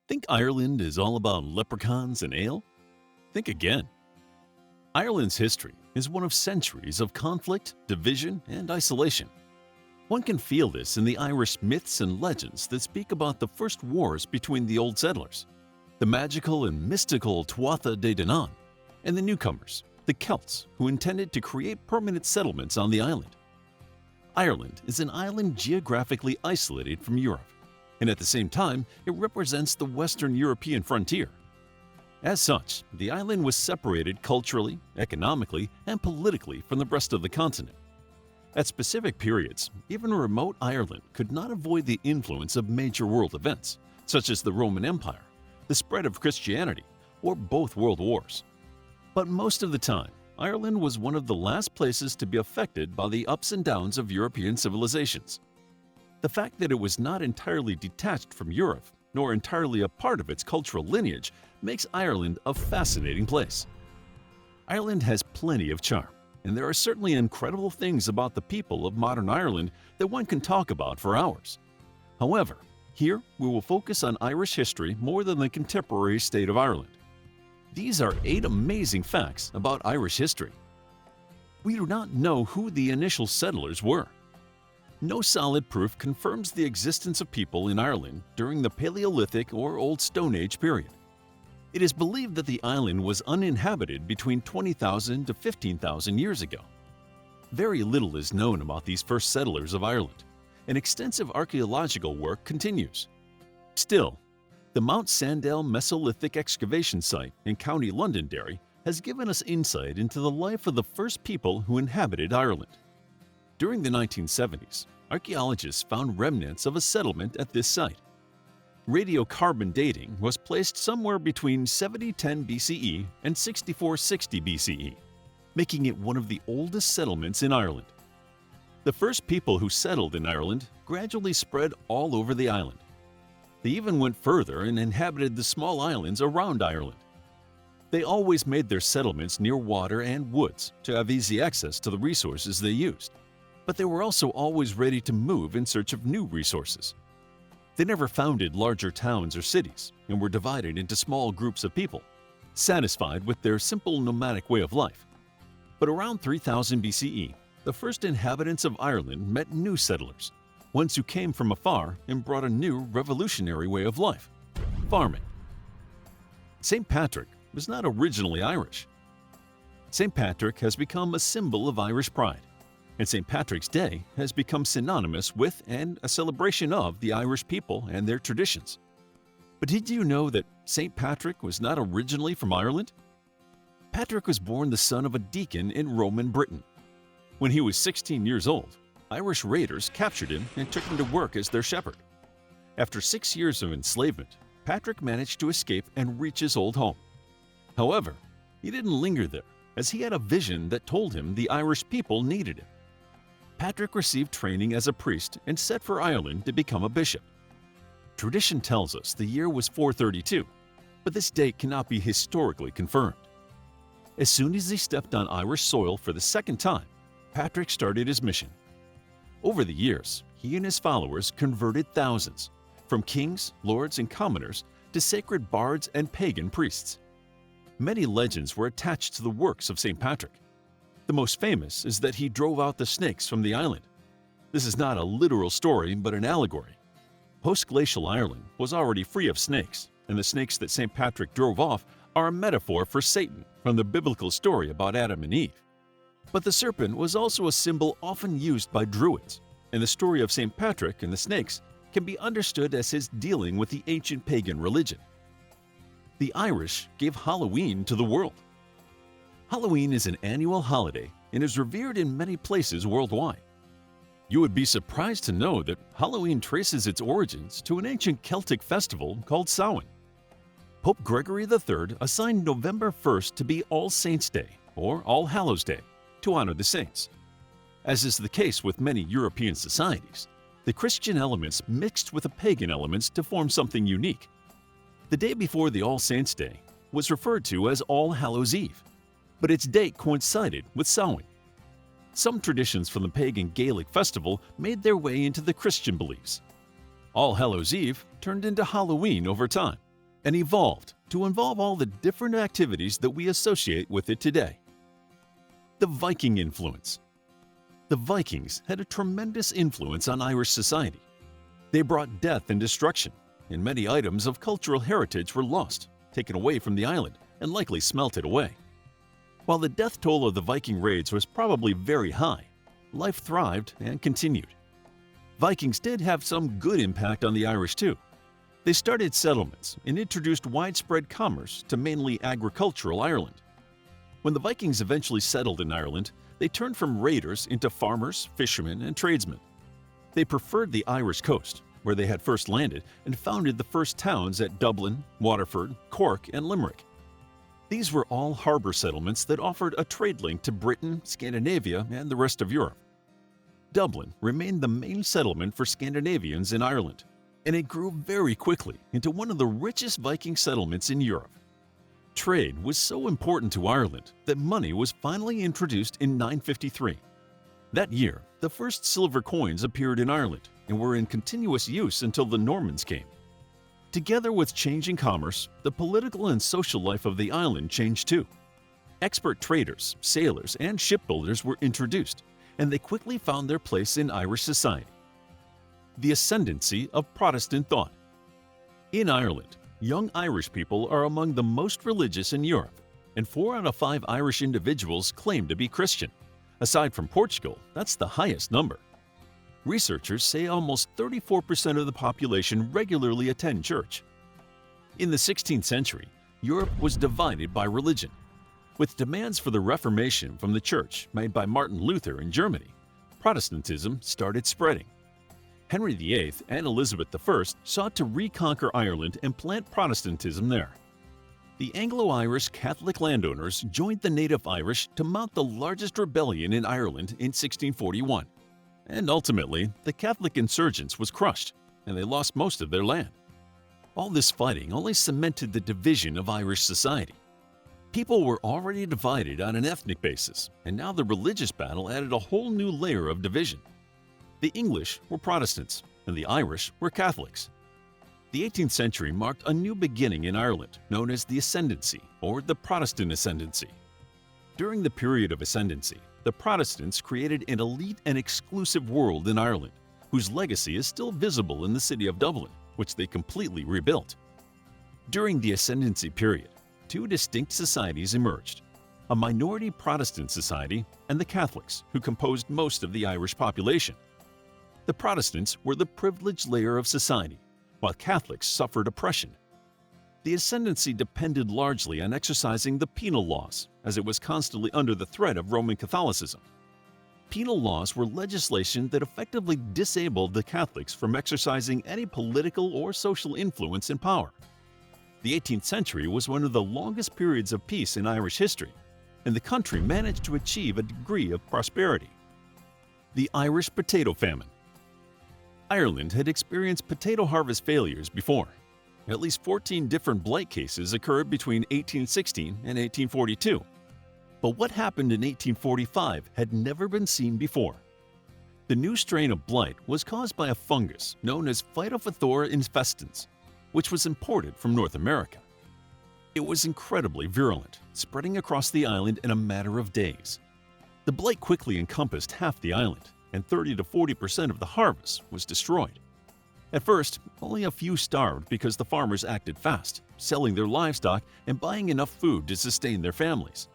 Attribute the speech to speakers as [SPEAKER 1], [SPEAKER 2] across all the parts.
[SPEAKER 1] Think Ireland is all about leprechauns and ale? Think again. Ireland's history is one of centuries of conflict, division, and isolation. One can feel this in the Irish myths and legends that speak about the first wars between the old settlers, the magical and mystical Tuatha De Danann, and the newcomers, the Celts, who intended to create permanent settlements on the island. Ireland is an island geographically isolated from Europe, and at the same time, it represents the Western European frontier. As such, the island was separated culturally, economically, and politically from the rest of the continent. At specific periods, even remote Ireland could not avoid the influence of major world events, such as the Roman Empire, the spread of Christianity, or both world wars. But most of the time, Ireland was one of the last places to be affected by the ups and downs of European civilizations. The fact that it was not entirely detached from Europe, nor entirely a part of its cultural lineage, makes Ireland a fascinating place. Ireland has plenty of charm, and there are certainly incredible things about the people of modern Ireland that one can talk about for hours. However, here we will focus on Irish history more than the contemporary state of Ireland. These are 8 amazing facts about Irish history. We do not know who the initial settlers were. No solid proof confirms the existence of people in Ireland during the Paleolithic or Old Stone Age period. It is believed that the island was uninhabited between 20,000 to 15,000 years ago. Very little is known about these first settlers of Ireland, and extensive archaeological work continues. Still, the Mount Sandel Mesolithic excavation site in County Londonderry has given us insight into the life of the first people who inhabited Ireland. During the 1970s, archaeologists found remnants of a settlement at this site. Radiocarbon dating was placed somewhere between 7010 BCE and 6460 BCE, making it one of the oldest settlements in Ireland. The first people who settled in Ireland gradually spread all over the island. They even went further and inhabited the small islands around Ireland. They always made their settlements near water and woods to have easy access to the resources they used. But they were also always ready to move in search of new resources. They never founded larger towns or cities and were divided into small groups of people, satisfied with their simple nomadic way of life. But around 3000 BCE, the first inhabitants of Ireland met new settlers, ones who came from afar and brought a new revolutionary way of life: farming. St. Patrick was not originally Irish. St. Patrick has become a symbol of Irish pride, and St. Patrick's Day has become synonymous with and a celebration of the Irish people and their traditions. But did you know that St. Patrick was not originally from Ireland? Patrick was born the son of a deacon in Roman Britain. When he was 16 years old, Irish raiders captured him and took him to work as their shepherd. After 6 years of enslavement, Patrick managed to escape and reach his old home. However, he didn't linger there, as he had a vision that told him the Irish people needed him. Patrick received training as a priest and set for Ireland to become a bishop. Tradition tells us the year was 432, but this date cannot be historically confirmed. As soon as he stepped on Irish soil for the second time, Patrick started his mission. Over the years, he and his followers converted thousands, from kings, lords, and commoners to sacred bards and pagan priests. Many legends were attached to the works of St. Patrick. The most famous is that he drove out the snakes from the island. This is not a literal story, but an allegory. Post-glacial Ireland was already free of snakes, and the snakes that St. Patrick drove off are a metaphor for Satan from the biblical story about Adam and Eve. But the serpent was also a symbol often used by Druids, and the story of St. Patrick and the snakes can be understood as his dealing with the ancient pagan religion. The Irish gave Halloween to the world. Halloween is an annual holiday and is revered in many places worldwide. You would be surprised to know that Halloween traces its origins to an ancient Celtic festival called Samhain. Pope Gregory III assigned November 1st to be All Saints' Day, or All Hallows' Day, to honor the saints. As is the case with many European societies, the Christian elements mixed with the pagan elements to form something unique. The day before the All Saints' Day was referred to as All Hallows' Eve, but its date coincided with Samhain. Some traditions from the pagan Gaelic festival made their way into the Christian beliefs. All Hallows' Eve turned into Halloween over time, and evolved to involve all the different activities that we associate with it today. The Viking influence. The Vikings had a tremendous influence on Irish society. They brought death and destruction, and many items of cultural heritage were lost, taken away from the island, and likely smelted away. While the death toll of the Viking raids was probably very high, life thrived and continued. Vikings did have some good impact on the Irish too. They started settlements and introduced widespread commerce to mainly agricultural Ireland. When the Vikings eventually settled in Ireland, they turned from raiders into farmers, fishermen, and tradesmen. They preferred the Irish coast, where they had first landed, and founded the first towns at Dublin, Waterford, Cork, and Limerick. These were all harbor settlements that offered a trade link to Britain, Scandinavia, and the rest of Europe. Dublin remained the main settlement for Scandinavians in Ireland, and it grew very quickly into one of the richest Viking settlements in Europe. Trade was so important to Ireland that money was finally introduced in 953. That year, the first silver coins appeared in Ireland and were in continuous use until the Normans came. Together with changing commerce, the political and social life of the island changed too. Expert traders, sailors, and shipbuilders were introduced, and they quickly found their place in Irish society. The ascendancy of Protestant thought. In Ireland, young Irish people are among the most religious in Europe, and 4 out of 5 Irish individuals claim to be Christian. Aside from Portugal, that's the highest number. Researchers say almost 34% of the population regularly attend church. In the 16th century, Europe was divided by religion. With demands for the Reformation from the Church made by Martin Luther in Germany, Protestantism started spreading. Henry VIII and Elizabeth I sought to reconquer Ireland and plant Protestantism there. The Anglo-Irish Catholic landowners joined the native Irish to mount the largest rebellion in Ireland in 1641. And ultimately, the Catholic insurgents was crushed, and they lost most of their land. All this fighting only cemented the division of Irish society. People were already divided on an ethnic basis, and now the religious battle added a whole new layer of division. The English were Protestants, and the Irish were Catholics. The 18th century marked a new beginning in Ireland, known as the Ascendancy, or the Protestant Ascendancy. During the period of Ascendancy, the Protestants created an elite and exclusive world in Ireland, whose legacy is still visible in the city of Dublin, which they completely rebuilt. During the Ascendancy period, 2 distinct societies emerged: a minority Protestant society and the Catholics, who composed most of the Irish population. The Protestants were the privileged layer of society, while Catholics suffered oppression. The ascendancy depended largely on exercising the penal laws, as it was constantly under the threat of Roman Catholicism. Penal laws were legislation that effectively disabled the Catholics from exercising any political or social influence and power. The 18th century was one of the longest periods of peace in Irish history, and the country managed to achieve a degree of prosperity. The Irish potato famine. Ireland had experienced potato harvest failures before. At least 14 different blight cases occurred between 1816 and 1842. But what happened in 1845 had never been seen before. The new strain of blight was caused by a fungus known as Phytophthora infestans, which was imported from North America. It was incredibly virulent, spreading across the island in a matter of days. The blight quickly encompassed half the island, and 30 to 40% of the harvest was destroyed. At first, only a few starved because the farmers acted fast, selling their livestock and buying enough food to sustain their families.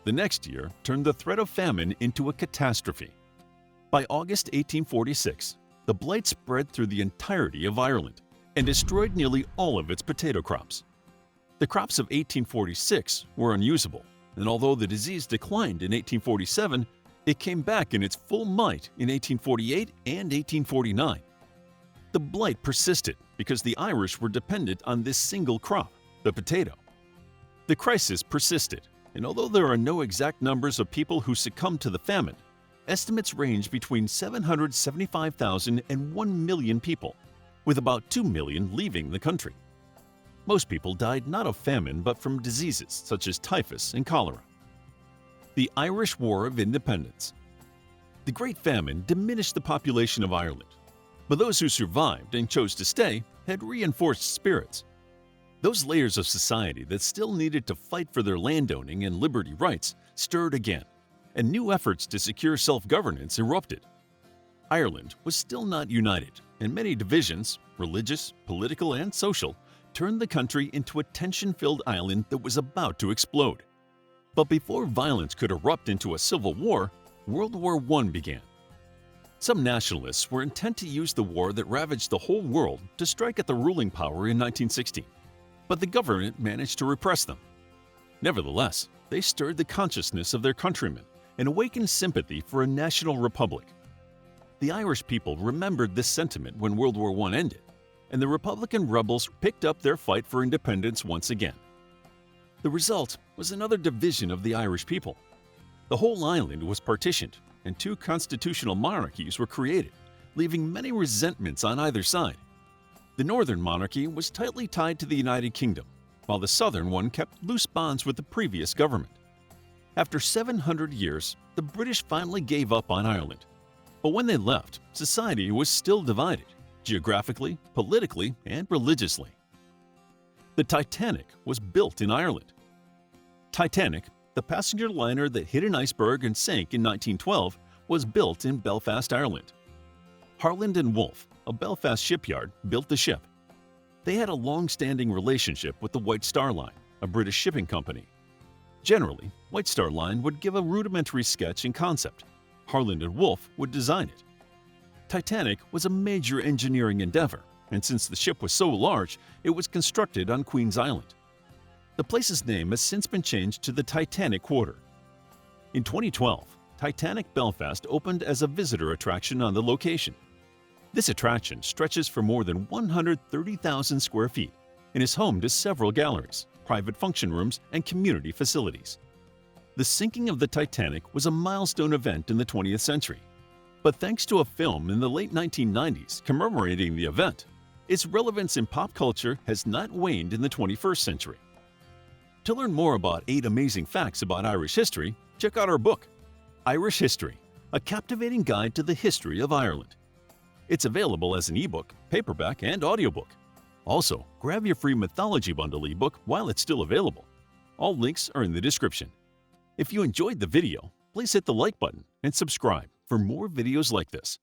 [SPEAKER 1] The next year turned the threat of famine into a catastrophe. By August 1846, the blight spread through the entirety of Ireland and destroyed nearly all of its potato crops. The crops of 1846 were unusable, and although the disease declined in 1847, it came back in its full might in 1848 and 1849. The blight persisted because the Irish were dependent on this single crop, the potato. The crisis persisted, and although there are no exact numbers of people who succumbed to the famine, estimates range between 775,000 and 1 million people, with about 2 million leaving the country. Most people died not of famine but from diseases such as typhus and cholera. The Irish War of Independence. The Great Famine diminished the population of Ireland, but those who survived and chose to stay had reinforced spirits. Those layers of society that still needed to fight for their landowning and liberty rights stirred again, and new efforts to secure self-governance erupted. Ireland was still not united, and many divisions, religious, political, and social, turned the country into a tension-filled island that was about to explode. But before violence could erupt into a civil war, World War I began. Some nationalists were intent to use the war that ravaged the whole world to strike at the ruling power in 1916, but the government managed to repress them. Nevertheless, they stirred the consciousness of their countrymen and awakened sympathy for a national republic. The Irish people remembered this sentiment when World War I ended, and the Republican rebels picked up their fight for independence once again. The result was another division of the Irish people. The whole island was partitioned, and two constitutional monarchies were created, leaving many resentments on either side. The northern monarchy was tightly tied to the United Kingdom, while the southern one kept loose bonds with the previous government. After 700 years, the British finally gave up on Ireland. But when they left, society was still divided, geographically, politically, and religiously. The Titanic was built in Ireland. Titanic, the passenger liner that hit an iceberg and sank in 1912, was built in Belfast, Ireland. Harland and Wolff, a Belfast shipyard, built the ship. They had a long-standing relationship with the White Star Line, a British shipping company. Generally, White Star Line would give a rudimentary sketch and concept. Harland and Wolff would design it. Titanic was a major engineering endeavor, and since the ship was so large, it was constructed on Queen's Island. The place's name has since been changed to the Titanic Quarter. In 2012, Titanic Belfast opened as a visitor attraction on the location. This attraction stretches for more than 130,000 square feet and is home to several galleries, private function rooms, and community facilities. The sinking of the Titanic was a milestone event in the 20th century, but thanks to a film in the late 1990s commemorating the event, its relevance in pop culture has not waned in the 21st century. To learn more about 8 amazing facts about Irish history, check out our book, Irish History, a captivating guide to the history of Ireland. It's available as an ebook, paperback, and audiobook. Also, grab your free mythology bundle ebook while it's still available. All links are in the description. If you enjoyed the video, please hit the like button and subscribe for more videos like this.